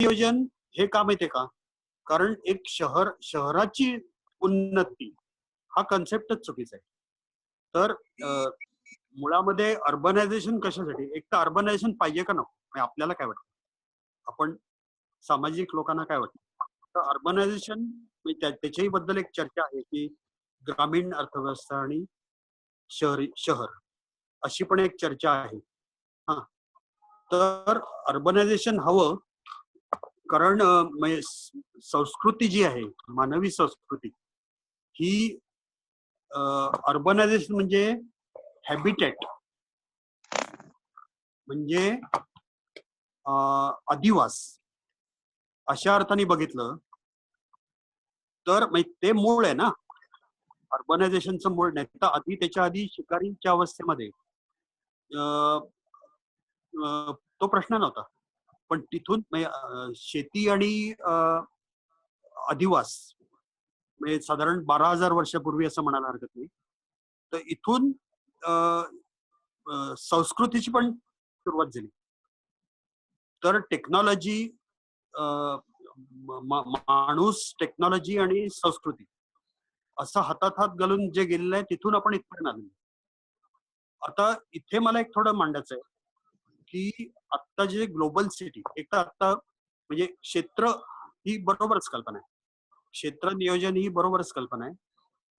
नियोजन हे का माहितीये का? कारण एक शहराची उन्नती हा कन्सेप्टच चुकीचा आहे. तर मुळामध्ये अर्बनायझेशन कशासाठी? एक तर अर्बनायझेशन पाहिजे का नको? म्हणजे आपल्याला काय वाटतं? आपण सामाजिक लोकांना काय वाटतं? तर अर्बनायझेशन त्याच्याही बद्दल एक चर्चा आहे, की ग्रामीण अर्थव्यवस्था आणि शहर अशी पण एक चर्चा आहे. हां. तर अर्बनायझेशन हवं कारण म्हणजे संस्कृती जी आहे, मानवी संस्कृती ही अर्बनायझेशन म्हणजे हॅबिटॅट म्हणजे अधिवास अशा अर्थाने बघितलं तर ते मूळ आहे ना. अर्बनायझेशनचं मूळ नाही तर त्याच्या आधी शिकारीच्या अवस्थेमध्ये अ, तो प्रश्न नव्हता. पण तिथून शेती आणि अधिवास म्हणजे साधारण 12,000 वर्षापूर्वी असं म्हणायला हरकत नाही. तर इथून अ, संस्कृतीची पण सुरुवात झाली. तर टेक्नॉलॉजी माणूस, टेक्नॉलॉजी आणि संस्कृती असं हातात हात घालून जे गेलेलं आहे तिथून आपण इथपर्यंत आलो. आता इथे मला एक थोडं मांडायचं आहे, की आत्ता जे ग्लोबल सिटी एक तर आत्ता म्हणजे क्षेत्र ही बरोबरच कल्पना आहे. क्षेत्र नियोजन ही बरोबरच कल्पना आहे.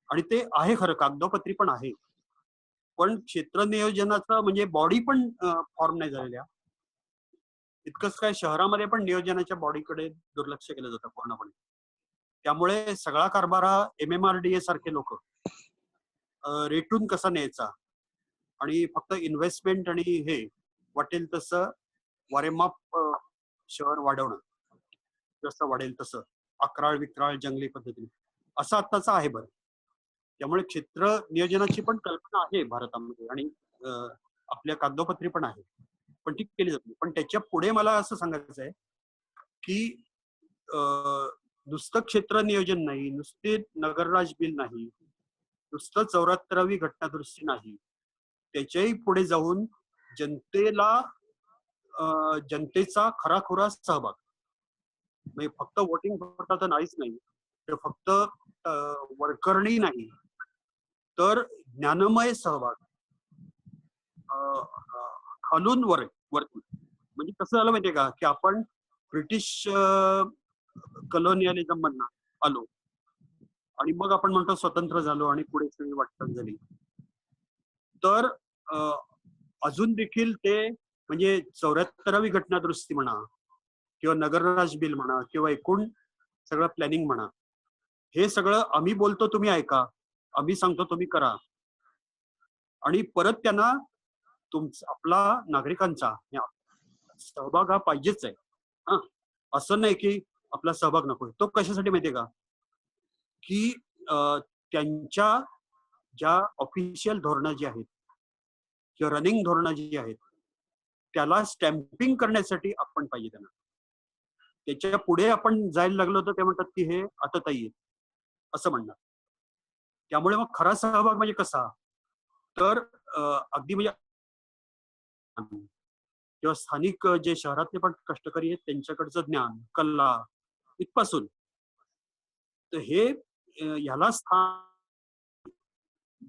आणि ते आहे खरं कागदोपत्री पण आहे. पण क्षेत्र नियोजनाचं म्हणजे बॉडी पण फॉर्म नाही झालेल्या. इतकंच काय शहरामध्ये पण नियोजनाच्या बॉडीकडे दुर्लक्ष केलं जातं पूर्णपणे. त्यामुळे सगळा कारभार हा MMRDA सारखे लोक रेटून कसा न्यायचा आणि फक्त इन्व्हेस्टमेंट आणि हे वाटेल तसं वारेमाप शहर वाढवणं जसं वाढेल तसं अकराळ विक्राळ जंगली पद्धतीने असं आत्ताचं आहे बरं. त्यामुळे क्षेत्र नियोजनाची पण कल्पना आहे भारतामध्ये आणि आपल्या कागदोपत्री पण आहे. पण ती केली जात नाही. पण त्याच्या पुढे मला असं सांगायचं आहे, की अ, नुसतं क्षेत्र नियोजन नाही, नुसते नगरराज बिल नाही, नुसतं 74वी घटनादुरुस्ती नाही. त्याच्याही पुढे जाऊन जनतेला जनतेचा खराखुरा सहभाग. म्हणजे फक्त वोटिंग करता तर नाहीच नाही. तर फक्त वरकरणी नाही, तर ज्ञानमय सहभाग. अ, अ, खालून वरती. म्हणजे कसं झालं माहितीये का, की आपण ब्रिटिश कलोनियलिझम मधनं आलो आणि मग आपण म्हणतो स्वतंत्र झालो आणि पुढे सगळी वाटचाल झाली. तर अ, अजून देखील ते म्हणजे 74वी घटनादुरुस्ती म्हणा किंवा नगरराज बिल म्हणा किंवा एकूण सगळं प्लॅनिंग म्हणा, हे सगळं आम्ही बोलतो तुम्ही ऐका, आम्ही सांगतो तुम्ही करा आणि परत त्यांना आपला नागरिकांचा सहभाग हा पाहिजेच आहे. हां, असं नाही की आपला सहभाग नकोय. तो कशासाठी माहितीये का? की त्यांच्या ज्या ऑफिशियल धोरणं जी आहेत किंवा रनिंग धोरणं जी आहेत, त्याला स्टॅम्पिंग करण्यासाठी आपण पाहिजे त्यांना. त्याच्या पुढे आपण जायला लागलो तर ते म्हणतात की हे आततायी आहे, असं म्हणणार. त्यामुळे मग खरा सहभाग म्हणजे कसा? तर अगदी म्हणजे किंवा स्थानिक जे शहरातले पण कष्टकरी आहेत त्यांच्याकडचं ज्ञान, कला इथपासून. तर हे ह्याला स्थान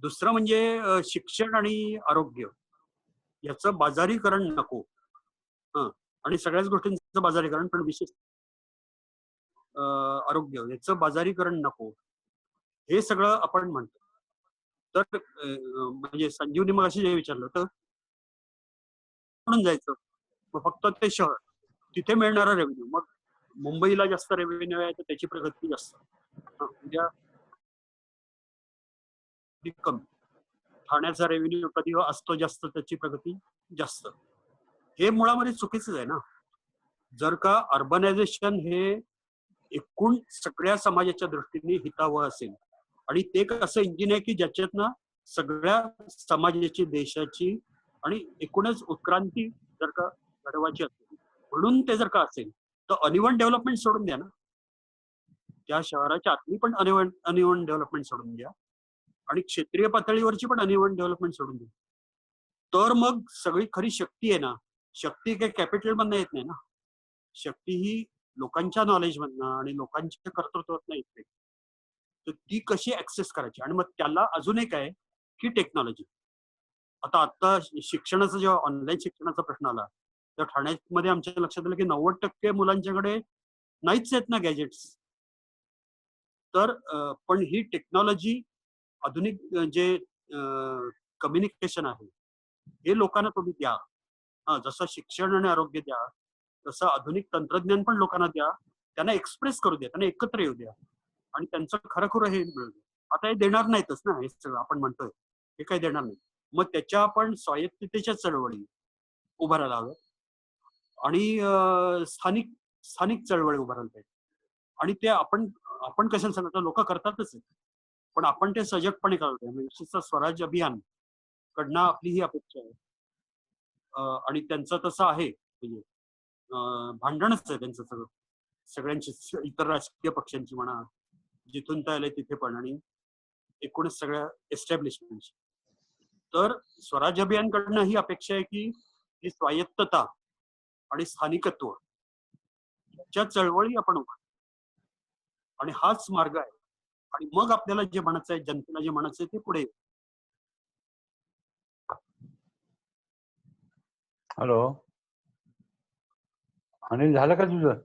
दुसरं म्हणजे शिक्षण आणि आरोग्य याचं बाजारीकरण नको. हं. आणि सगळ्याच गोष्टींचं बाजारीकरण पण विशेष आरोग्य याचं बाजारीकरण नको. हे सगळं आपण म्हणतो. तर म्हणजे संजीवनी मगाशी जे विचारलं तर म्हणून जायचं. मग फक्त ते शहर. तिथे मिळणारा रेव्हेन्यू. मग मुंबईला जास्त रेव्हेन्यू आहे तर त्याची प्रगती जास्त. उद्या कमी. ठाण्याचा रेव्हेन्यू कधी असतो जास्त त्याची प्रगती जास्त. हे मुळामध्ये चुकीचंच आहे ना. जर का अर्बनायझेशन हे एकूण सगळ्या समाजाच्या दृष्टीने हितावह असेल आणि ते एक असं इंजिन आहे की ज्याच्यातनं सगळ्या समाजाची, देशाची आणि एकूणच उत्क्रांती जर का घडवायची असेल म्हणून ते जर का असेल तर अनइव्हन डेव्हलपमेंट सोडून द्या ना. त्या शहराच्या आतली पण अनइव्हन डेव्हलपमेंट सोडून द्या आणि क्षेत्रीय पातळीवरची पण अनइव्हन डेव्हलपमेंट सोडून द्या. तर मग सगळी खरी शक्ती आहे ना, शक्ती काही कॅपिटल मधनं येत नाही ना. शक्ती ही लोकांच्या नॉलेजमधनं आणि लोकांच्या कर्तृत्वातनं येते, तर ती कशी ऍक्सेस करायची. आणि मग त्याला अजून एक आहे की टेक्नॉलॉजी. आता शिक्षणाचा जेव्हा ऑनलाईन शिक्षणाचा प्रश्न आला, तर ठाण्यामध्ये आमच्या लक्षात आलं की 90% मुलांच्याकडे नाहीच आहेत ना गॅजेट्स. तर पण ही टेक्नॉलॉजी आधुनिक जे कम्युनिकेशन आहे, हे लोकांना तुम्ही द्या. जसं शिक्षण आणि आरोग्य द्या, तसं आधुनिक तंत्रज्ञान पण लोकांना द्या. त्यांना एक्सप्रेस करू द्या, त्यांना एकत्र येऊ द्या आणि त्यांचं खरं-खुरं हे मिळू द्या. आता हे देणार नाहीतच ना, हे सगळं आपण म्हणतोय. हे काही देणार नाही. मग त्याच्या आपण स्वायत्ततेच्या चळवळी उभारायला हव्यात आणि स्थानिक स्थानिक चळवळी उभारायला पाहिजे. आणि ते आपण आपण कशाला सांगतो, लोकं करतातच आहे. पण आपण ते सजगपणे करतोय. म्हणजे विशेषतः स्वराज अभियान कडनं आपली ही अपेक्षा आहे. आणि त्यांचं तसं आहे म्हणजे भांडणच आहे त्यांचं सगळं. सगळ्यांची इतर राजकीय पक्षांची म्हणा, जिथून ते आले तिथे पण आणि एकूणच सगळ्या एस्टॅब्लिशमेंटची. तर स्वराज अभियानकडनं ही अपेक्षा आहे की ही स्वायत्तता आणि स्थानिकत्व च्या चळवळी आपण उभा आणि हाच मार्ग आहे. आणि मग आपल्याला जे म्हणायचं आहे, जनतेला जे म्हणायचं आहे ते पुढे. हॅलो अनिल, झालं का तुझं?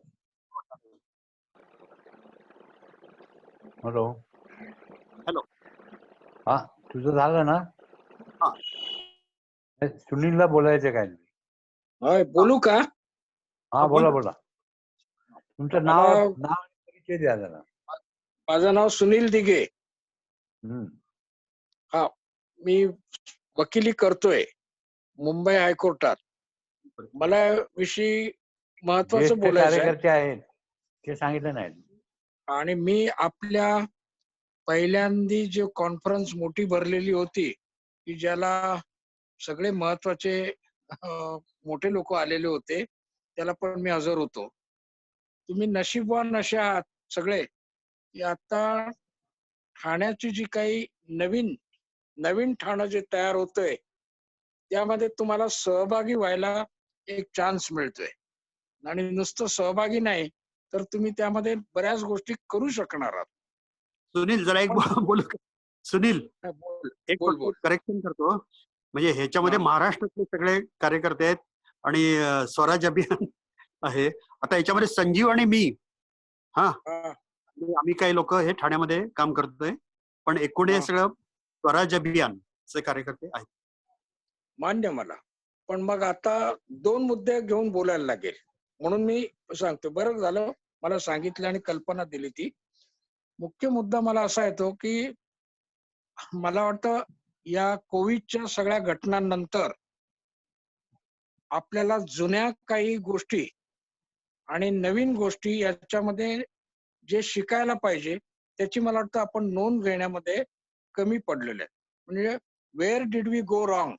हॅलो. हॅलो. हा, तुझं झालं ना? हा. सुनीलला बोलायचं काय? होय, बोलू का? हा, बोला बोला. तुमचं नाव परिचय द्या जरा. माझं नाव सुनील दिघे. हा, मी वकिली करतोय मुंबई हायकोर्टात. मला विषयी महत्वाचं बोलायचं आहे. कार्यकर्ते आहेत ते सांगितलं नाही. आणि मी आपल्या पहिल्यांदी जे कॉन्फरन्स मोठी भरलेली होती की ज्याला सगळे महत्वाचे मोठे लोक आलेले होते, त्याला पण मी हजर होतो. तुम्ही नशीबवान असे आहात सगळे की आता ठाण्याची जी काही नवीन ठाणं जे तयार होतंय त्यामध्ये तुम्हाला सहभागी व्हायला एक चान्स मिळतोय. आणि नुसतं सहभागी नाही तर तुम्ही त्यामध्ये बऱ्याच गोष्टी करू शकणार आहात. सुनील जरा एक बोलू का? सुनील एक बोल. करेक्शन करतो. म्हणजे ह्याच्यामध्ये महाराष्ट्रातले सगळे कार्यकर्ते आहेत आणि स्वराज अभियान आहे. आता याच्यामध्ये संजीव आणि मी आम्ही काही लोक हे ठाण्यामध्ये काम करतोय, पण एकूण हे सगळं स्वराज अभियानचे कार्यकर्ते आहेत. मान्य मला. पण मग आता 2 मुद्दे घेऊन बोलायला लागेल म्हणून मी सांगतो. बरं झालं मला सांगितलं आणि कल्पना दिली ती. मुख्य मुद्दा मला असा येतो की मला वाटतं या कोविडच्या सगळ्या घटनांनंतर आपल्याला जुन्या काही गोष्टी आणि नवीन गोष्टी याच्यामध्ये जे शिकायला पाहिजे त्याची मला वाटतं आपण नोंद घेण्यामध्ये कमी पडलेले आहे. म्हणजे where did we go wrong,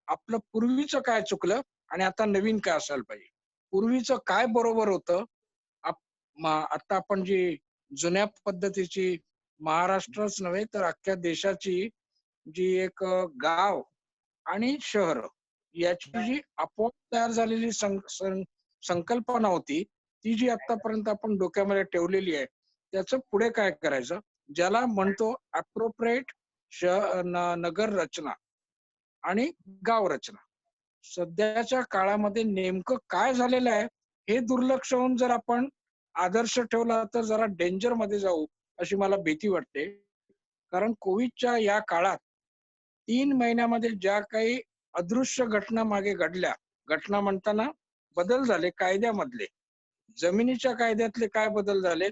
आपलं पूर्वीचं काय चुकलं आणि आता नवीन काय असायला पाहिजे. पूर्वीचं काय बरोबर होतं, आता आपण जी जुन्या पद्धतीची महाराष्ट्रच नव्हे तर अख्ख्या देशाची जी एक गाव आणि शहर याची जी आपोआप तयार झालेली संकल्पना होती ती जी आतापर्यंत आपण डोक्यामध्ये ठेवलेली आहे त्याचं पुढे काय करायचं, ज्याला म्हणतो अप्रोप्रिएट नगर रचना आणि गाव रचना. सध्याच्या काळामध्ये नेमकं काय झालेलं आहे हे दुर्लक्ष होऊन जर आपण आदर्श ठेवला तर जरा डेंजर मध्ये जाऊ अशी मला भीती वाटते. कारण कोविडच्या या काळात 3 महिन्यामध्ये ज्या काही अदृश्य घटना मागे घडल्या, घटना म्हणताना बदल झाले कायद्यामधले, जमिनीच्या कायद्यातले काय बदल झाले,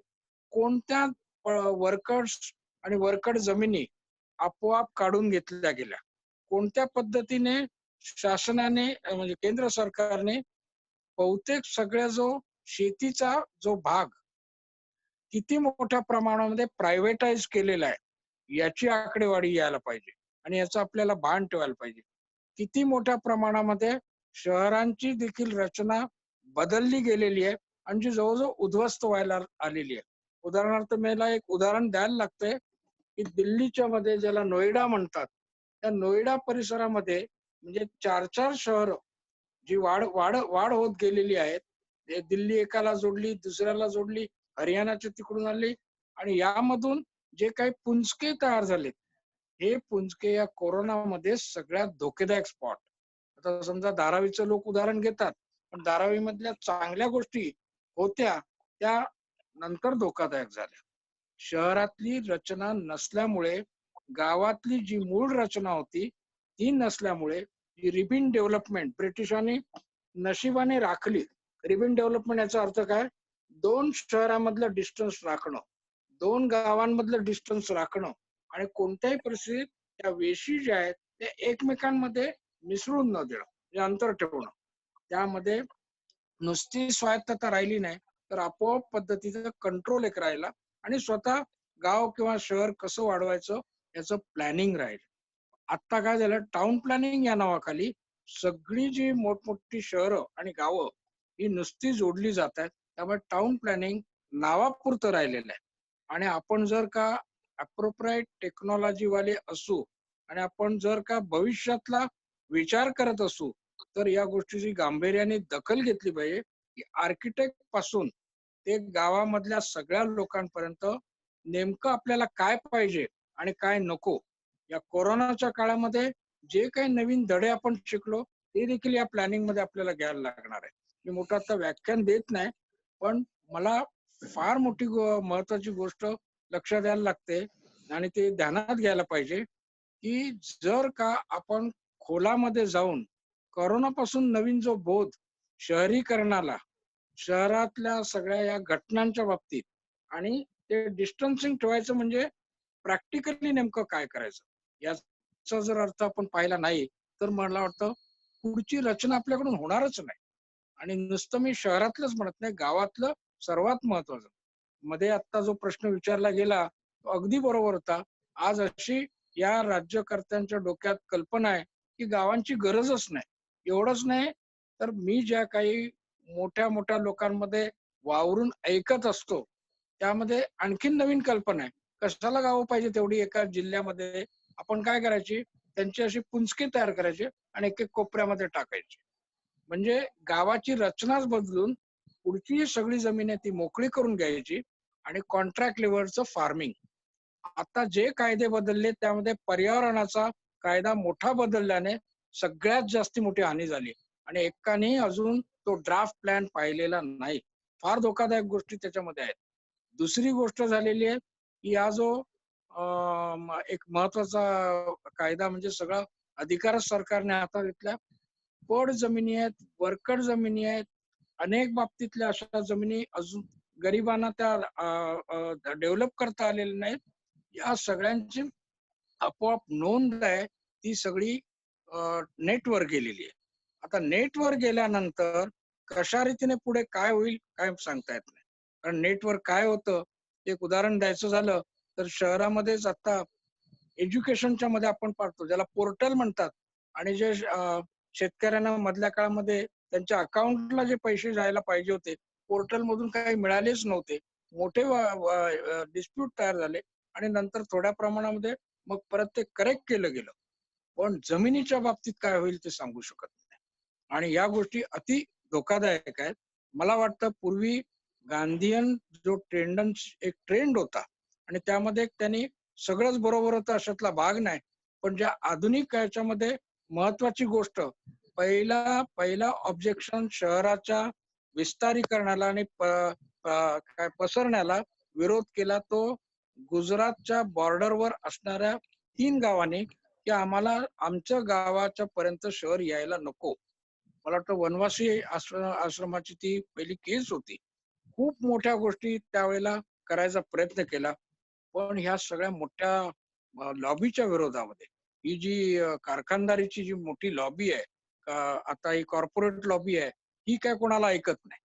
कोणत्या वर्कर्स आणि वर्कड जमिनी आपोआप काढून घेतल्या गेल्या, कोणत्या पद्धतीने शासनाने म्हणजे केंद्र सरकारने बहुतेक सगळ्या जो शेतीचा जो भाग किती मोठ्या प्रमाणामध्ये प्रायव्हेटाइज केलेला आहे याची आकडेवारी यायला पाहिजे आणि याचं आपल्याला भान ठेवायला पाहिजे. किती मोठ्या प्रमाणामध्ये शहरांची देखील रचना बदलली गेलेली आहे आणि जी जवळजवळ उद्ध्वस्त व्हायला आलेली आहे. उदाहरणार्थ मला एक उदाहरण द्यायला लागतंय की दिल्लीच्या मध्ये ज्याला नोएडा म्हणतात, त्या नोएडा परिसरामध्ये म्हणजे 4 शहरं जी वाढ होत गेलेली आहेत दिल्ली एकाला जोडली, दुसऱ्याला जोडली, हरियाणाच्या तिकडून आली आणि यामधून जे काही पुंजके तयार झाले, हे पुंजके या कोरोनामध्ये सगळ्यात धोकेदायक स्पॉट. आता समजा धारावीचं लोक उदाहरण घेतात, पण धारावी मधल्या चांगल्या गोष्टी होत्या त्या नंतर धोकादायक झाल्या. शहरातली रचना नसल्यामुळे गावातली जी मूळ रचना होती ती नसल्यामुळे ही रिबिन डेव्हलपमेंट ब्रिटिशांनी नशिबाने राखली. रिबिन डेव्हलपमेंट याचा अर्थ काय? 2 शहरामधलं डिस्टन्स राखणं, 2 गावांमधलं डिस्टन्स राखणं आणि कोणत्याही परिस्थितीत त्या वेशी ज्या आहेत त्या एकमेकांमध्ये मिसळून न देणं, म्हणजे अंतर ठेवणं. त्यामध्ये नुसती स्वायत्तता राहिली नाही तर आपोआप पद्धतीचं कंट्रोल एक राहिला आणि स्वतः गाव किंवा शहर कसं वाढवायचं याचं प्लॅनिंग राहील. आता काय झालं, टाउन प्लॅनिंग या नावाखाली सगळी जी मोठमोठी शहरं आणि गावं ही नुसती जोडली जात आहेत. त्यामुळे टाउन प्लॅनिंग नावापुरतं राहिलेलं आहे. आणि आपण जर का अप्रोप्राईट टेक्नॉलॉजी वाले असू आणि आपण जर का भविष्यातला विचार करत असू तर या गोष्टीची गांभीर्याने दखल घेतली पाहिजे की आर्किटेक्ट पासून ते गावामधल्या सगळ्या लोकांपर्यंत नेमकं आपल्याला काय पाहिजे आणि काय नको. या कोरोनाच्या काळामध्ये जे काही नवीन धडे आपण शिकलो ते देखील या प्लॅनिंग मध्ये आपल्याला घ्यायला लागणार आहे. मी मोठं आता व्याख्यान देत नाही, पण मला फार मोठी महत्वाची गोष्ट लक्षात द्यायला लागते आणि ते ध्यानात घ्यायला पाहिजे की जर का आपण खोलामध्ये जाऊन कोरोनापासून नवीन जो बोध शहरीकरणाला, शहरातल्या सगळ्या या घटनांच्या बाबतीत आणि ते डिस्टन्सिंग ठेवायचं म्हणजे प्रॅक्टिकली नेमकं काय करायचं याचा जर अर्थ आपण पाहिला नाही तर मला वाटतं पुढची रचना आपल्याकडून होणारच नाही. आणि नुसतं मी शहरातलंच म्हणत नाही, गावातलं सर्वात महत्वाचं. मध्ये आता जो प्रश्न विचारला गेला तो अगदी बरोबर होता. आज अशी या राज्यकर्त्यांच्या डोक्यात कल्पना आहे की गावांची गरजच नाही. एवढंच नाही तर मी ज्या काही मोठ्या मोठ्या लोकांमध्ये वावरून ऐकत असतो त्यामध्ये आणखीन नवीन कल्पना आहे. कशाला गावं पाहिजे तेवढी एका जिल्ह्यामध्ये? आपण काय करायची, त्यांची अशी पुंजके तयार करायचे आणि एक एक कोपऱ्यामध्ये टाकायची. म्हणजे गावाची रचनाच बदलून पुढची सगळी जमीन आहे ती मोकळी करून घ्यायची आणि कॉन्ट्रॅक्ट लेवलचं फार्मिंग. आता जे कायदे बदलले त्यामध्ये पर्यावरणाचा कायदा मोठा बदलल्याने सगळ्यात जास्ती मोठी हानी झाली आणि एकाने अजून तो ड्राफ्ट प्लॅन पाहिलेला नाही. फार धोकादायक गोष्टी त्याच्यामध्ये आहेत. दुसरी गोष्ट झालेली आहे की हा जो एक महत्वाचा कायदा म्हणजे सगळा अधिकारच सरकारने हातात घेतला. पड जमिनी आहेत, वरकड जमिनी आहेत, अनेक बाबतीतल्या अशा जमिनी अजून गरिबांना त्या डेव्हलप करता आलेल्या नाहीत. या सगळ्यांची आपोआप नोंद आहे ती सगळी नेटवर गेलेली आहे. आता नेटवर गेल्यानंतर कशा रीतीने पुढे काय होईल काय सांगता येत नाही. कारण नेटवर काय होतं, एक उदाहरण द्यायचं झालं तर शहरामध्येच आता एज्युकेशनच्या मध्ये आपण पाहतो ज्याला पोर्टल म्हणतात आणि जे शेतकऱ्यांना मधल्या काळामध्ये त्यांच्या अकाउंटला जे पैसे जायला पाहिजे होते पोर्टल मधून काही मिळालेच नव्हते. मोठे डिस्प्यूट तयार झाले आणि नंतर थोड्या प्रमाणामध्ये मग परत ते करेक्ट केलं गेलं. पण जमिनीच्या बाबतीत काय होईल ते सांगू शकत नाही आणि या गोष्टी अति धोकादायक आहेत. मला वाटतं पूर्वी गांधीयन जो एक ट्रेंड होता आणि त्यामध्ये त्यांनी सगळंच बरोबर होतं अशातला भाग नाही, पण ज्या आधुनिक याच्यामध्ये महत्वाची गोष्ट पहिला ऑब्जेक्शन शहराच्या विस्तारीकरणाला आणि काय पसरण्याला विरोध केला तो गुजरातच्या बॉर्डरवर असणाऱ्या 3 गावांनी की आम्हाला आमच्या गावाच्या पर्यंत शहर यायला नको. मला वाटतं वनवासी आश्रमाची ती पहिली केस होती. खूप मोठ्या गोष्टी त्यावेळेला करायचा प्रयत्न केला, पण ह्या सगळ्या मोठ्या लॉबीच्या विरोधामध्ये ही जी कारखानदारीची जी मोठी लॉबी आहे, आता ही कॉर्पोरेट लॉबी आहे, ही काय कोणाला ऐकत नाही.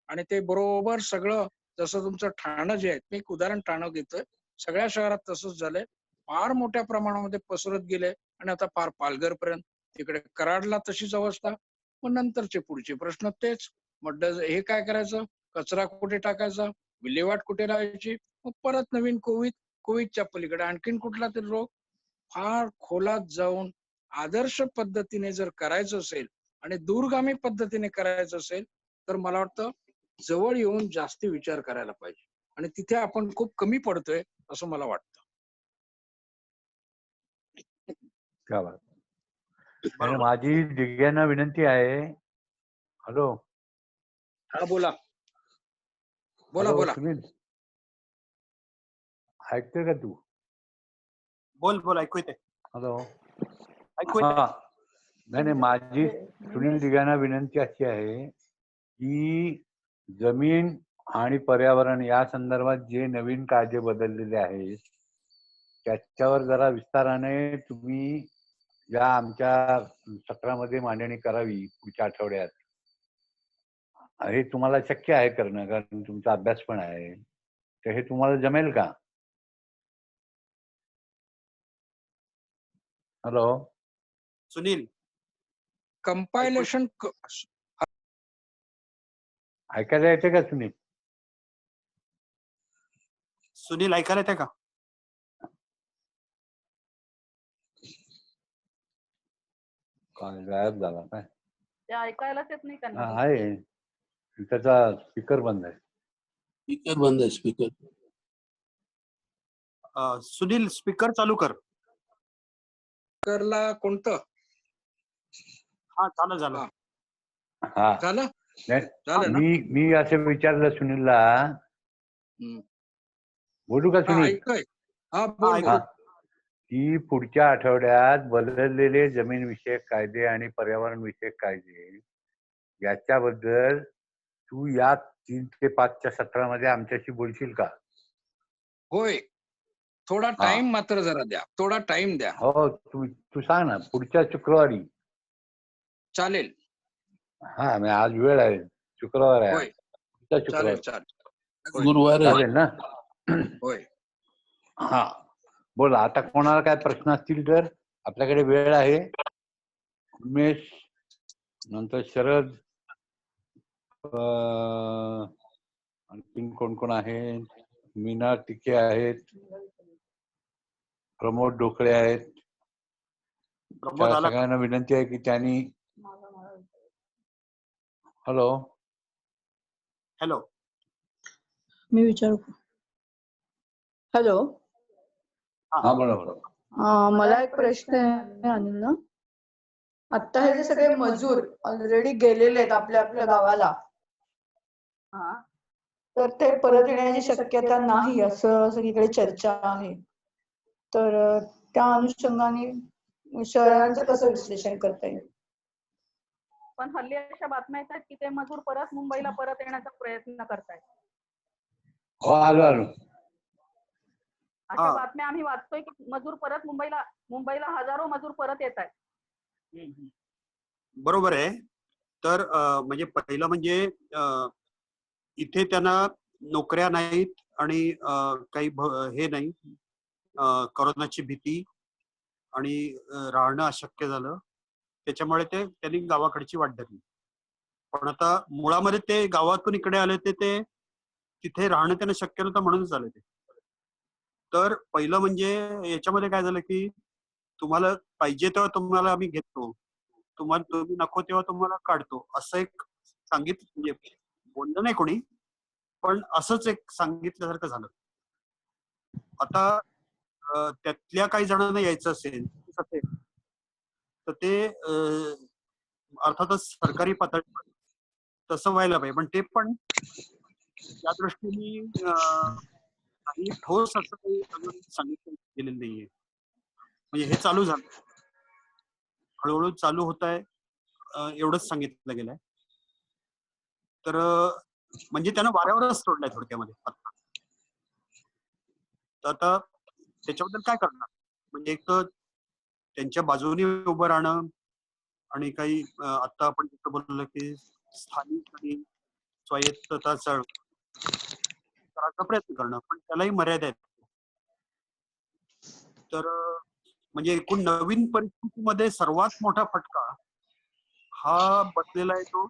आणि ते बरोबर सगळं जसं तुमचं ठाणं जे आहे, मी एक उदाहरण ठाणं घेतोय, सगळ्या शहरात तसंच झालंय. फार मोठ्या प्रमाणामध्ये पसरत गेले आणि आता फार पालघर पर्यंत, तिकडे कराडला तशीच अवस्था. मग नंतरचे पुढचे प्रश्न तेच, मग हे काय करायचं, कचरा कुठे टाकायचा, विल्हेवाट कुठे लावायची, मग परत नवीन कोविडच्या पलीकडे आणखीन कुठला तरी रोग. फार खोलात जाऊन आदर्श पद्धतीने जर करायचं असेल आणि दूरगामी पद्धतीने करायचं असेल तर मला वाटतं जवळ येऊन जास्ती विचार करायला पाहिजे आणि तिथे आपण खूप कमी पडतोय असं मला वाटतं. क्या बात. आणि बरोबर. माझी दिग्यांना विनंती आहे. हॅलो हा बोला बोला हॅलो बोला. सुनील, ऐकतोय का तू? बोल बोल, ऐकू येते, हॅलो. ऐकू येते. हा, नाही माझी सुनील दिघांना विनंती अशी आहे की जमीन आणि पर्यावरण या संदर्भात जे नवीन कायदे बदललेले आहेत त्याच्यावर जरा विस्ताराने तुम्ही या आमच्या सत्रामध्ये मांडणी करावी पुढच्या आठवड्यात. हे तुम्हाला शक्य आहे करणं, कारण तुमचा अभ्यास पण आहे, तर हे तुम्हाला जमेल का? हॅलो सुनील, कंपायलेशन ऐकायला येते का सुनील? सुनील ऐकायला येते का? काय गायब झाला काय? ते ऐकायलाच येत नाही त्यांना. हा, आहे, त्याचा स्पीकर बंद आहे. स्पीकर बंद आहे. स्पीकर सुनील, स्पीकर चालू कर. करला कोणतं? हा, झालं झालं. हा. हा, झालं नाही, झालं ना. मी असं विचारलं सुनीलला, हम्म. बोलू का हा सुनील? ऐकतोय. हा बोल ऐकू. हा, बोल. की पुढच्या आठवड्यात बदललेले जमीन विषयक कायदे आणि पर्यावरण विषयक कायदे याच्याबद्दल तू या 3 ते 5च्या सत्रामध्ये आमच्याशी बोलशील का? होय, थोडा हा. टाइम मात्र जरा द्या, थोडा टाइम द्या. हो, तू सांग ना, पुढच्या शुक्रवारी. चालेल. हा, मी आज वेळ आहे, शुक्रवार आहे, होय, पुढच्या चालेल शुक्रवार चालेल. गुरुवार आहे. चालेल ना? होय. हा, बोला आता. कोणाला काय प्रश्न असतील तर आपल्याकडे वेळ आहे. उमेश, नंतर शरद, आणखीन कोण कोण आहेत? मीना टिके आहेत, प्रमोद ढोकळे आहेत. प्रमोद आला का? सगळ्यांना विनंती आहे की त्यांनी. Hello hello. मी विचारू का? हॅलो, हा, बोला बोला. मला एक प्रश्न आहे अनिल ना. आता हे जे सगळे मजूर ऑलरेडी गेलेले आहेत आपल्या आपल्या गावाला, तर ते परत येण्याची शक्यता नाही असं सगळीकडे चर्चा आहे. तर त्या अनुषंगाने शहरांचं कसं विश्लेषण करता येईल? पण हल्ली अशा बातम्या येतात की ते मजूर परत मुंबईला परत येण्याचा प्रयत्न करतायत. हो, आलो. अशा बातम्या आम्ही वाचतोय की मजूर परत मुंबईला हजारो मजूर परत येत आहेत. बरोबर आहे. तर म्हणजे पहिलं म्हणजे इथे त्यांना नोकऱ्या नाहीत आणि काही हे नाही, कोरोनाची भीती आणि राहणं अशक्य झालं, त्याच्यामुळे त्यांनी गावाकडची वाट धरली. पण आता मुळामध्ये ते गावातून इकडे आले ते तिथे राहणं त्यांना शक्य नव्हतं म्हणूनच आले ते. तर पहिलं म्हणजे याच्यामध्ये काय झालं की तुम्हाला पाहिजे तेव्हा तुम्हाला आम्ही घेतो, तुम्ही नको तेव्हा तुम्हाला काढतो, असं एक सांगितलं. म्हणजे बोललं नाही कोणी, पण असंच एक सांगितल्यासारखं झालं. आता त्यातल्या काही जणांना यायचं असेल तर ते अर्थातच सरकारी पातळीवर तसं व्हायला पाहिजे, पण ते पण त्या दृष्टीने काही ठोस असं काही अजून सांगितलं गेलेलं नाहीये. म्हणजे हे चालू झालं, हळूहळू चालू होत आहे, एवढंच सांगितलं गेलंय. तर म्हणजे त्यानं वाऱ्यावरच सोडलंय थोडक्यामध्ये. तर आता त्याच्याबद्दल काय करणार? म्हणजे एक तर त्यांच्या बाजूने उभं राहणं आणि काही आता आपण तिथं बोललो की स्थानिक आणि स्वायत्तता करायचा प्रयत्न करणं, पण त्यालाही मर्यादा आहेत. तर म्हणजे एकूण नवीन परिस्थितीमध्ये सर्वात मोठा फटका हा बसलेला आहे तो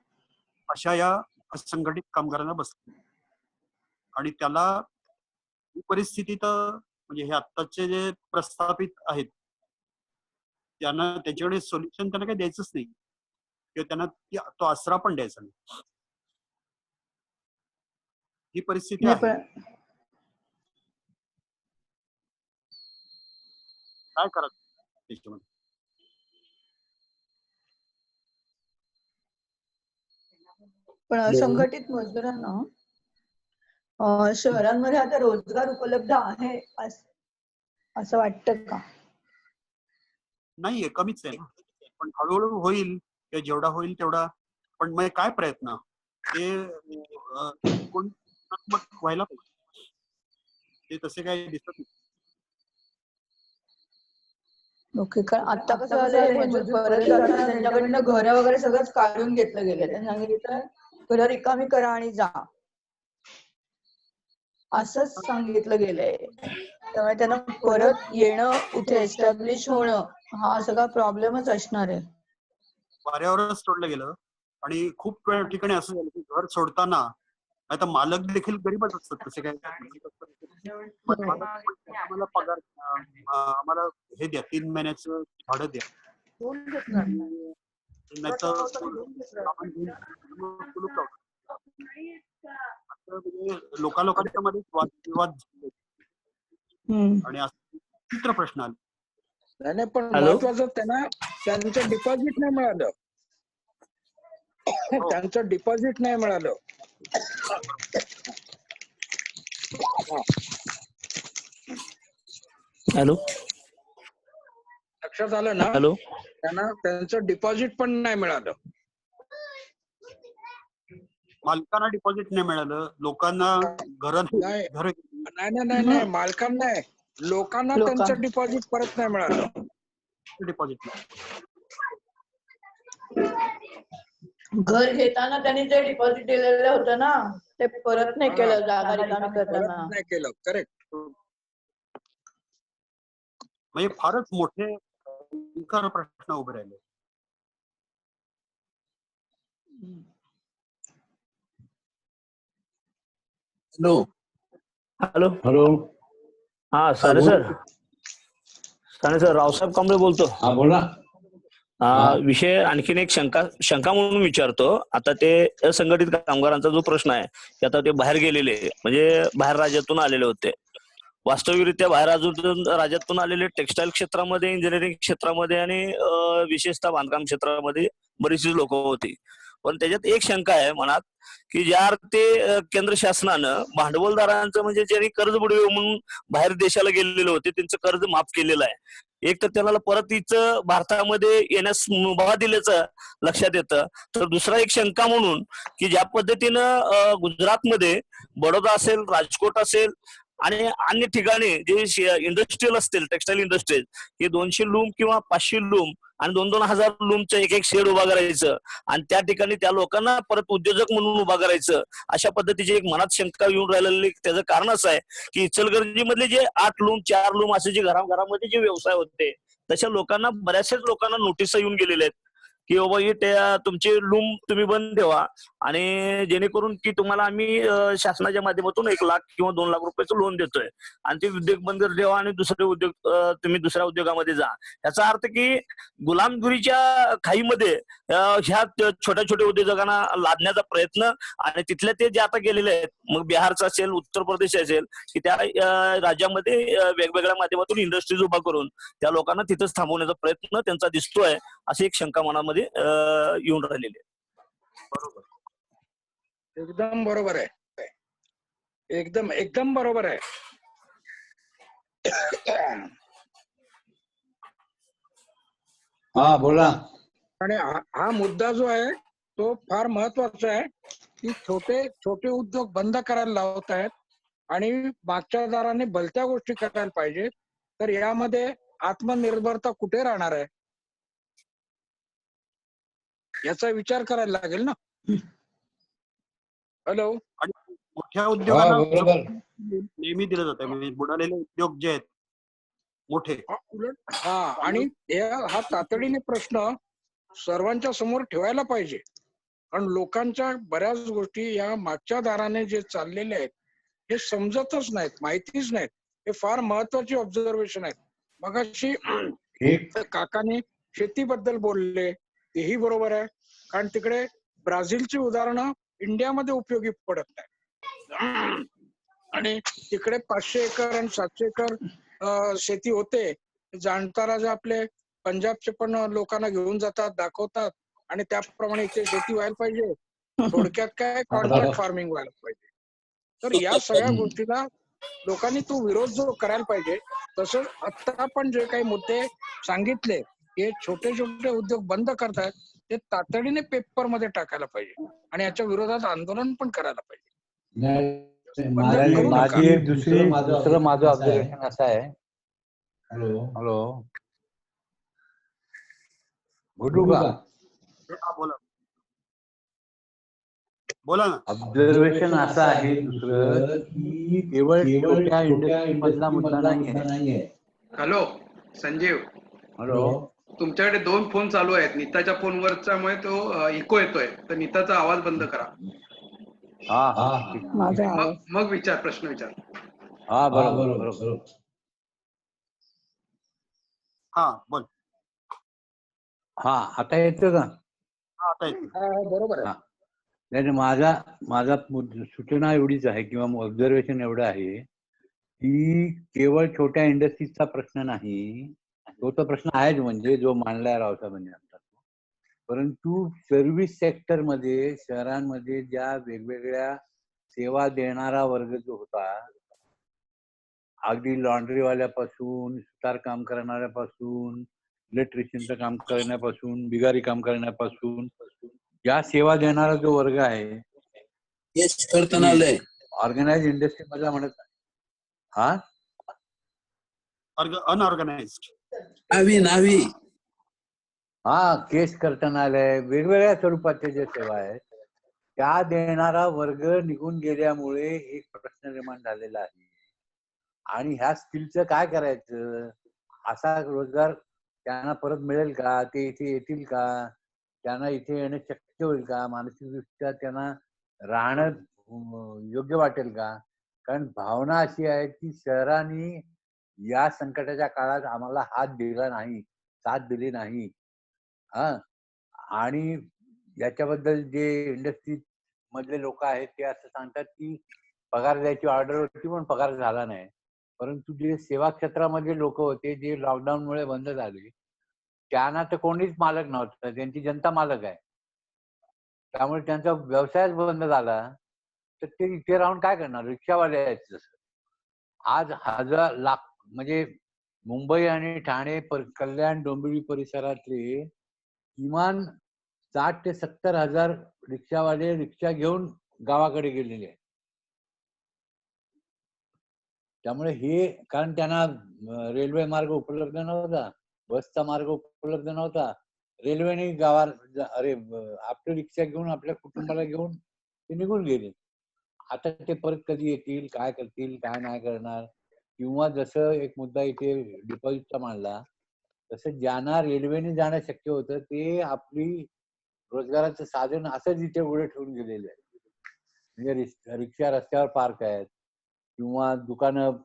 अशा या असंघटित कामगारांना बसला. आणि त्याला ही परिस्थिती तर म्हणजे हे आत्ताचे जे प्रस्थापित आहेत त्यांना त्याच्याकडे सोल्युशन त्यांना काही द्यायचंच नाही, किंवा त्यांना तो आसरा पण द्यायचा नाही. ही परिस्थिती नाही आहे. पण काय करायचं त्याच्यामध्ये? पण असंघटित मजदूरांना शहरांमध्ये आता रोजगार उपलब्ध आहे असं वाटतं का? नाहीये, कमीच आहे ना. पण हळूहळू होईल किंवा जेवढा होईल तेवढा. पण मग काय प्रयत्न ते कोण व्हायला पाहिजे. ते तसे काही दिसत नाही. ओके. कारण आता कसं झालंय, मजूर परत जाताना त्यांच्याकडनं घरं वगैरे सगळंच काढून घेतलं गेलं. त्यांना सांगितलं घरं रिकामी करा आणि जा, असंच सांगितलं गेलंय. त्यामुळे त्यांना परत येणं, इथे एस्टॅब्लिश होणं हा सगळा प्रॉब्लेमच असणार आहे. वाऱ्यावरच सोडलं गेलं. आणि खूप ठिकाणी असं झालं की घर सोडताना आता मालक देखील गरीबच असतात. तसे काय आम्हाला पगार आम्हाला हे द्या, 3 महिन्याचं भाडं द्या, नाहीतर लोकांच्या मध्ये वादविवाद झाले. आणि असं चित्र प्रश्न आले. नाही पण महत्वाचं त्यांना त्यांचं डिपॉझिट नाही मिळालं. त्यांचं डिपॉझिट नाही मिळालं. हॅलो, लक्षात आलं ना? हॅलो, त्यांना त्यांचं डिपॉझिट पण नाही मिळालं. मालकांना डिपॉझिट नाही मिळालं, लोकांना घर नाही मालकांना नाही, लोकांना त्यांचं डिपॉझिट परत नाही मिळालं. डिपॉझिट घर घेताना त्यांनी जे डिपॉझिट दिलेलं होतं ना, ते परत नाही केलं जागा रिकामी करताना. नाही केलं. करेक्ट. म्हणजे फारच मोठे प्रश्न उभे राहिले. Hello, hello, hello. हा साने सर, रावसाहेब कांबळे बोलतो. हा बोला. विषय आणखीन एक शंका म्हणून विचारतो. आता ते असंघटित कामगारांचा जो प्रश्न आहे की आता ते बाहेर गेलेले, म्हणजे बाहेर राज्यातून आलेले होते. वास्तविकरित्या बाहेर राज्यातून आलेले टेक्स्टाईल क्षेत्रामध्ये, इंजिनिअरिंग क्षेत्रामध्ये आणि विशेषतः बांधकाम क्षेत्रामध्ये बरीचशी लोक होती. पण त्याच्यात एक शंका आहे मनात की ज्या अर्थी केंद्र शासनानं भांडवलदारांचं, म्हणजे ज्यांनी कर्ज बुडवे म्हणून बाहेर देशाला गेलेले होते, त्यांचं कर्ज माफ केलेलं आहे. एक तर त्याला परत इथं भारतामध्ये येण्यास मुभा दिल्याचं लक्षात येतं. तर दुसरा एक शंका म्हणून की ज्या पद्धतीनं गुजरातमध्ये बडोदा असेल, राजकोट असेल आणि अन्य ठिकाणी जे इंडस्ट्रियल असतील, टेक्स्टाईल इंडस्ट्रीज, हे 200 लूम किंवा 500 लूम आणि 2,000 लूमचं एक शेड उभा करायचं आणि त्या ठिकाणी त्या लोकांना परत उद्योजक म्हणून उभा करायचं, अशा पद्धतीची एक मनात शंका येऊन राहिलेली. त्याचं कारण असं आहे की इचलकरंजी मधले जे 8 लूम 4 लूम असे जे घरामध्ये जे व्यवसाय होते, तशा लोकांना, बऱ्याचशाच लोकांना नोटीस येऊन गेलेले आहेत की बाबा हे तुमचे लूम तुम्ही बंद ठेवा आणि जेणेकरून की तुम्हाला आम्ही शासनाच्या माध्यमातून 1 लाख किंवा 2 लाख रुपयाचं लोन देतोय आणि ते उद्योग बंद ठेवा आणि दुसरे उद्योग तुम्ही दुसऱ्या उद्योगामध्ये जा. याचा अर्थ की गुलामगिरीच्या खाईमध्ये ह्या छोट्या छोट्या उद्योजकांना लादण्याचा प्रयत्न, आणि तिथले ते जे आता गेलेले आहेत, मग बिहारचा असेल, उत्तर प्रदेश असेल, की त्या राज्यामध्ये वेगवेगळ्या माध्यमातून इंडस्ट्रीज उभा करून त्या लोकांना तिथंच थांबवण्याचा प्रयत्न त्यांचा दिसतोय, अशी एक शंका मनामध्ये येऊन राहिलेली आहे. बरोबर, एकदम बरोबर आहे. एकदम बरोबर आहे. हा बोला. आणि हा मुद्दा जो आहे तो फार महत्वाचा आहे की छोटे उद्योग बंद करायला लावत आहेत आणि मागच्या दाराने भलत्या गोष्टी करायला पाहिजेत. तर यामध्ये आत्मनिर्भरता कुठे राहणार आहे याचा विचार करायला लागेल ना. हॅलो. आणि मोठ्या उद्योगांना बरोबर. नेहमी दिलं जातं, म्हणजे बुडालेले उद्योग जे आहेत मोठे. आणि हा तातडीने प्रश्न सर्वांच्या समोर ठेवायला पाहिजे, कारण लोकांच्या बऱ्याच गोष्टी या मागच्या दाराने जे चाललेले आहेत हे समजतच नाहीत, माहितीच नाहीत. हे फार महत्वाची ऑब्झर्वेशन आहेत. मगाशी काकाने शेतीबद्दल बोलले, तेही बरोबर आहे, कारण तिकडे ब्राझीलची उदाहरणं इंडियामध्ये उपयोगी पडत नाही. आणि तिकडे 500 एकर आणि 700 एकर शेती होते. जाणताना जे आपले पंजाबचे पण लोकांना घेऊन जातात, दाखवतात आणि त्याप्रमाणे इथे शेती व्हायला पाहिजे. थोडक्यात काय कॉन्ट्रॅक्ट फार्मिंग व्हायला पाहिजे. तर या सगळ्या गोष्टीला लोकांनी तो विरोध जो करायला पाहिजे. तसंच आता आपण जे काही मुद्दे सांगितले, हे छोटे छोटे उद्योग बंद करतात, ते तातडीने पेपर मध्ये टाकायला पाहिजे आणि याच्या विरोधात आंदोलन पण करायला पाहिजे. बंद करू नका. माझी एक दुसरं माझं ऑब्झर्वेशन असं आहे. हॅलो बोलू का? हा, बोला बोला ना. ऑब्झर्वेशन असं आहे दुसरं की केवळ छोट्या इंडस्ट्री मधला मुद्दा नाहीये. हॅलो संजीव, हॅलो तुमच्याकडे 2 फोन चालू आहेत. नीताच्या फोनवरच्यामुळे तो इको येतोय, तर नीताचा आवाज बंद करा. हा माझा आवाज मग प्रश्न विचार. हा बरोबर. हा बोल. हा आता येतं का? हा, आता येते. बरोबर आहे. नाही माझा सूचना एवढीच आहे किंवा ऑब्झर्वेशन एवढं आहे की केवळ छोट्या इंडस्ट्रीजचा प्रश्न नाही, तो तर प्रश्न आहेच म्हणजे जो मांडलाय रावसाहेबांनी आता, परंतु सर्व्हिस सेक्टर मध्ये शहरांमध्ये ज्या वेगवेगळ्या सेवा देणारा वर्ग जो होता, अगदी लॉन्ड्रीवाल्यापासून सुतार काम करणाऱ्यापासून इलेक्ट्रिशियनचं काम करण्यापासून बिगारी काम करण्यापासून या सेवा देणारा जो वर्ग आहे, ऑर्गनाइज इंडस्ट्री मधला म्हणत हा अनऑर्गनाइज्ड हा केस कर्तनालय वेगवेगळ्या स्वरूपाच्या ज्या सेवा आहेत त्या देणारा वर्ग निघून गेल्यामुळे एक प्रश्न निर्माण झालेला आहे. आणि ह्या स्किलचं काय करायचं? असा रोजगार त्यांना परत मिळेल का? ते इथे येतील का? त्यांना इथे येणं शक्य होईल का? मानसिकदृष्ट्या त्यांना राहणं योग्य वाटेल का? कारण भावना अशी आहे की शहरांनी या संकटाच्या काळात आम्हाला हात दिला नाही, साथ दिली नाही. आणि याच्याबद्दल जे इंडस्ट्री मधले लोक आहेत ते असं सांगतात की पगार द्यायची ऑर्डर होती पण पगार झाला नाही. परंतु जे सेवा क्षेत्रामध्ये लोक होते जे लॉकडाऊनमुळे बंद झाले, त्यांना तर कोणीच मालक नव्हतं, त्यांची जनता मालक आहे, त्यामुळे त्यांचा व्यवसायच बंद झाला. तर ते इथे राहून काय करणार? रिक्षावाले आहेत. जसं आज हजार लाख म्हणजे मुंबई आणि ठाणे कल्याण डोंबिवली परिसरातले किमान 60 ते 70 हजार रिक्षावाले रिक्षा घेऊन गावाकडे गेलेले आहेत. त्यामुळे हे कारण त्यांना रेल्वे मार्ग उपलब्ध नव्हता, बसचा मार्ग उपलब्ध नव्हता, रेल्वेने गावात आपली रिक्षा घेऊन आपल्या कुटुंबाला घेऊन ते निघून गेले. आता ते परत कधी येतील, काय करतील, काय नाही करणार? किंवा जसं एक मुद्दा इथे डिपॉझिटचा मांडला, तसं ज्यांना रेल्वेने जाणं शक्य होतं ते आपली रोजगाराचं साधन असंच इथे उडे ठेवून गेलेले आहे. म्हणजे रिक्षा रस्त्यावर पार्क आहेत किंवा दुकानं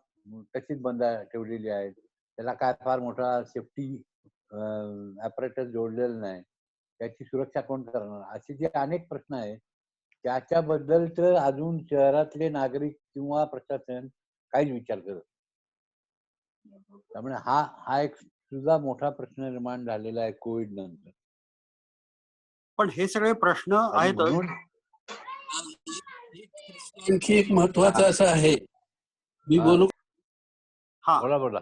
तशीच बंद ठेवलेली आहेत, त्याला काय फार मोठा सेफ्टी ॲपरेटस जोडलेलं नाही, त्याची सुरक्षा कोण करणार? असे जे अनेक प्रश्न आहेत त्याच्याबद्दल तर अजून शहरातले नागरिक किंवा प्रशासन काहीच विचार करत. त्यामुळे हा एक सुद्धा मोठा प्रश्न निर्माण झालेला आहे कोविड नंतर. पण हे सगळे प्रश्न आहेत. म्हणून आणखी एक महत्वाचं असं आहे, मी बोलू? हा बोला.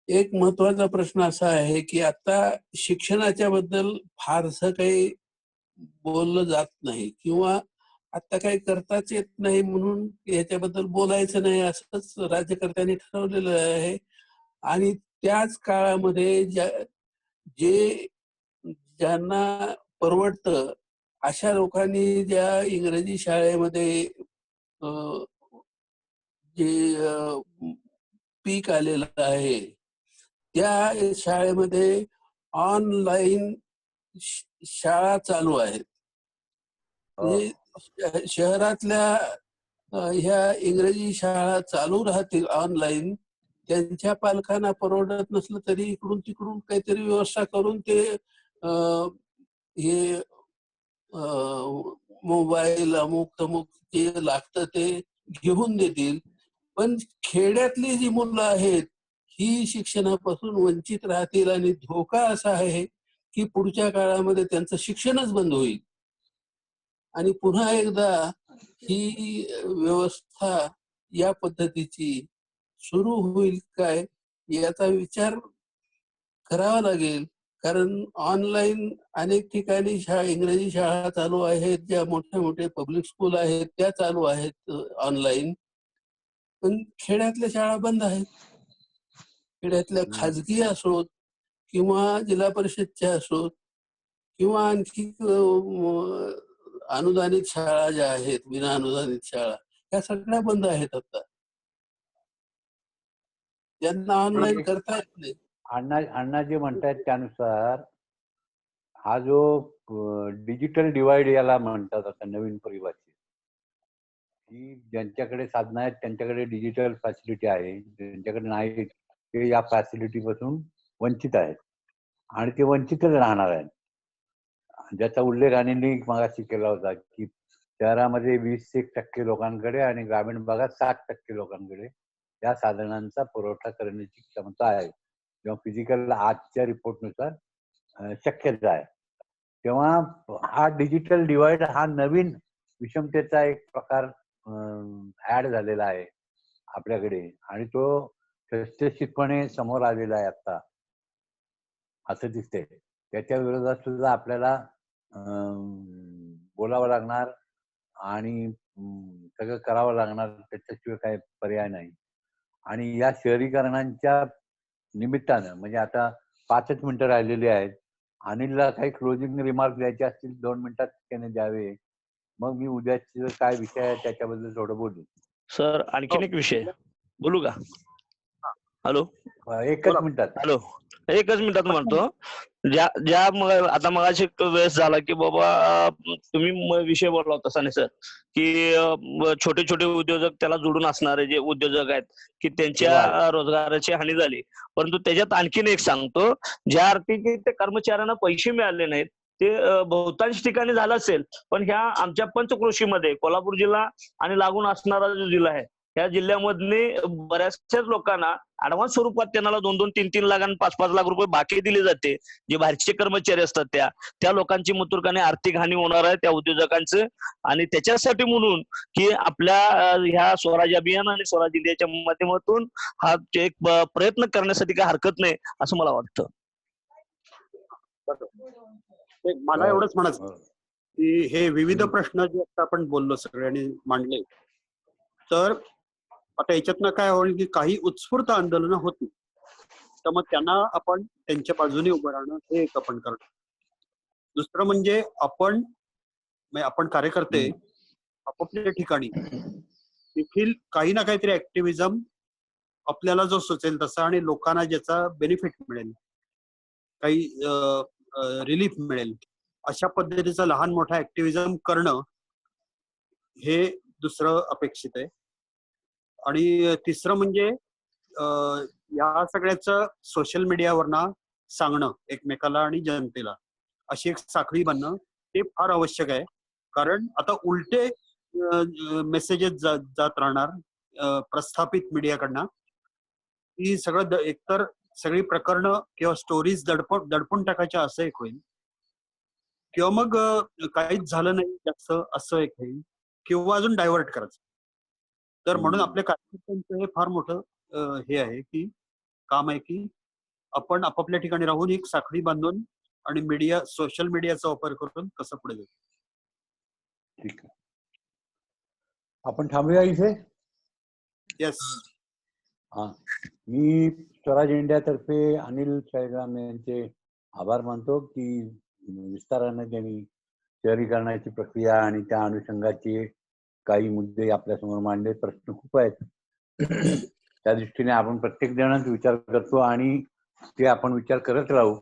एक महत्वाचा प्रश्न असा आहे की आता शिक्षणाच्या बद्दल फारसं काही बोललं जात नाही किंवा आता काही करताच येत नाही म्हणून याच्याबद्दल बोलायचं नाही असंच राज्यकर्त्यांनी ठरवलेलं आहे. आणि त्याच काळामध्ये ज्यांना परवडतं अशा लोकांनी ज्या इंग्रजी शाळेमध्ये जे पीक आलेलं आहे त्या शाळेमध्ये ऑनलाईन शाळा चालू आहेत. म्हणजे शहरातल्या ह्या इंग्रजी शाळा चालू राहतील ऑनलाईन. त्यांच्या पालकांना परवडत नसलं तरी इकडून तिकडून काहीतरी व्यवस्था करून ते हे मोबाईल अमुक तमुक जे लागतं ते घेऊन देतील, पण खेड्यातली जी मुलं आहेत ही शिक्षणापासून वंचित राहतील आणि धोका असा आहे की पुढच्या काळामध्ये त्यांचं शिक्षणच बंद होईल आणि पुन्हा एकदा ही व्यवस्था या पद्धतीची सुरू होईल काय याचा विचार करावा लागेल. कारण ऑनलाईन अनेक ठिकाणी इंग्रजी शाळा चालू आहेत, ज्या मोठ्या मोठ्या पब्लिक स्कूल आहेत त्या चालू आहेत ऑनलाईन, पण खेड्यातल्या शाळा बंद आहेत. खेड्यातल्या खाजगी असोत किंवा जिल्हा परिषदच्या असोत किंवा आणखी अनुदानित शाळा ज्या आहेत, विना अनुदानित शाळा, त्या सगळ्या बंद आहेत आता. ज्यांना ऑनलाईन करता येत नाही. अण्णा जे म्हणतायत त्यानुसार हा जो डिजिटल डिवाइड याला म्हणतात आता नवीन परिभाषेत, की ज्यांच्याकडे साधनं आहेत त्यांच्याकडे डिजिटल फॅसिलिटी आहे, ज्यांच्याकडे नाही ते या फॅसिलिटी पासून वंचित आहेत आणि ते वंचितच राहणार आहेत. ज्याचा उल्लेख अनिलने मगाशी केला होता की शहरामध्ये 20% लोकांकडे आणि ग्रामीण भागात 60% लोकांकडे या साधनांचा पुरवठा करण्याची क्षमता आहे, किंवा फिजिकल आजच्या रिपोर्टनुसार शक्यता आहे. तेव्हा हा डिजिटल डिवाइड हा नवीन विषमतेचा एक प्रकार ऍड झालेला आहे आपल्याकडे आणि तो ठसठशीतपणे समोर आलेला आहे आता असं दिसतंय. त्याच्या विरोधात सुद्धा आपल्याला बोलावं लागणार आणि सगळं करावं लागणार, त्याच्याशिवाय काही पर्याय नाही. आणि या शहरीकरणांच्या निमित्तानं म्हणजे आता 5च मिनिटं राहिलेली आहेत. अनिलला काही क्लोजिंग रिमार्क द्यायचे असतील 2 मिनिटात त्याने द्यावे, मग मी उद्याचे काय विषय आहे त्याच्याबद्दल थोडं बोलू. सर आणखीन एक विषय बोलू का? हॅलो, एकच मिनिटात. हॅलो, एकच मिनिटात म्हणतो. आता मगाशी वेळेस झाला की बाबा तुम्ही विषय बोलला होता साने सर की छोटे छोटे उद्योजक त्याला जोडून असणारे जे उद्योजक आहेत की त्यांच्या रोजगाराची हानी झाली. परंतु त्याच्यात आणखीन एक सांगतो, ज्या अर्थी की ते कर्मचाऱ्यांना पैसे मिळाले नाहीत ते बहुतांश ठिकाणी झालं असेल, पण ह्या आमच्या पंचक्रोशीमध्ये कोल्हापूर जिल्हा आणि लागून असणारा जो जिल्हा आहे या जिल्ह्यामधले बऱ्याचशाच लोकांना ऍडव्हान्स स्वरूपात त्यांना 2-2, 3-3 लाख आणि 5-5 लाख रुपये बाकी दिले जाते. जे बाहेरचे कर्मचारी असतात त्या लोकांची मुतुर्काने आर्थिक हानी होणार आहे त्या उद्योजकांचं. आणि त्याच्यासाठी म्हणून की आपल्या ह्या स्वराज अभियान आणि स्वराज इंडियाच्या माध्यमातून हा एक प्रयत्न करण्यासाठी काही हरकत नाही असं मला वाटतं. मला एवढंच म्हणायचं की हे विविध प्रश्न जे आता आपण बोललो सगळ्यांनी मांडले, तर आता याच्यातनं काय होईल की काही उत्स्फूर्त आंदोलनं होती, तर मग त्यांना आपण त्यांच्या बाजूने उभं राहणं हे एक आपण करणं. दुसरं म्हणजे आपण कार्यकर्ते आपापल्या ठिकाणी देखील काही ना काहीतरी ऍक्टिव्हिजम आपल्याला जो सुचेल तसा आणि लोकांना ज्याचा बेनिफिट मिळेल, काही रिलीफ मिळेल अशा पद्धतीचं लहान मोठा ऍक्टिव्हिजम करणं हे दुसरं अपेक्षित आहे. आणि तिसरं म्हणजे या सगळ्याचं सोशल मीडियावरनं सांगणं एकमेकाला आणि जनतेला, अशी एक साखळी बनणं ते फार आवश्यक आहे. कारण आता उलटे मेसेजेस जात राहणार प्रस्थापित मीडियाकडनं, ही सगळं एकतर सगळी प्रकरणं किंवा स्टोरीज दडपून टाकायच्या असं एक होईल, किंवा मग काहीच झालं नाही जास्त असं एक होईल, किंवा अजून डायव्हर्ट करायचं. तर म्हणून आपल्या कार्यकर्त्यांचं हे फार मोठं हे आहे की काम आहे की आपण आपापल्या ठिकाणी राहून एक साखळी बांधून आणि सोशल मीडियाचा वापर करून कसं पुढे जाऊ. ठीक आहे, आपण थांबूया इथे. येस. हा, मी स्वराज इंडियातर्फे अनिल शाळीग्राम यांचे आभार मानतो की विस्ताराने त्यांनी शहरीकरणाची प्रक्रिया आणि त्या अनुषंगाचे काही मुद्दे आपल्यासमोर मांडले. प्रश्न खूप आहेत, त्या दृष्टीने आपण प्रत्येक जणांचा विचार करतो आणि ते आपण विचार करत राहू.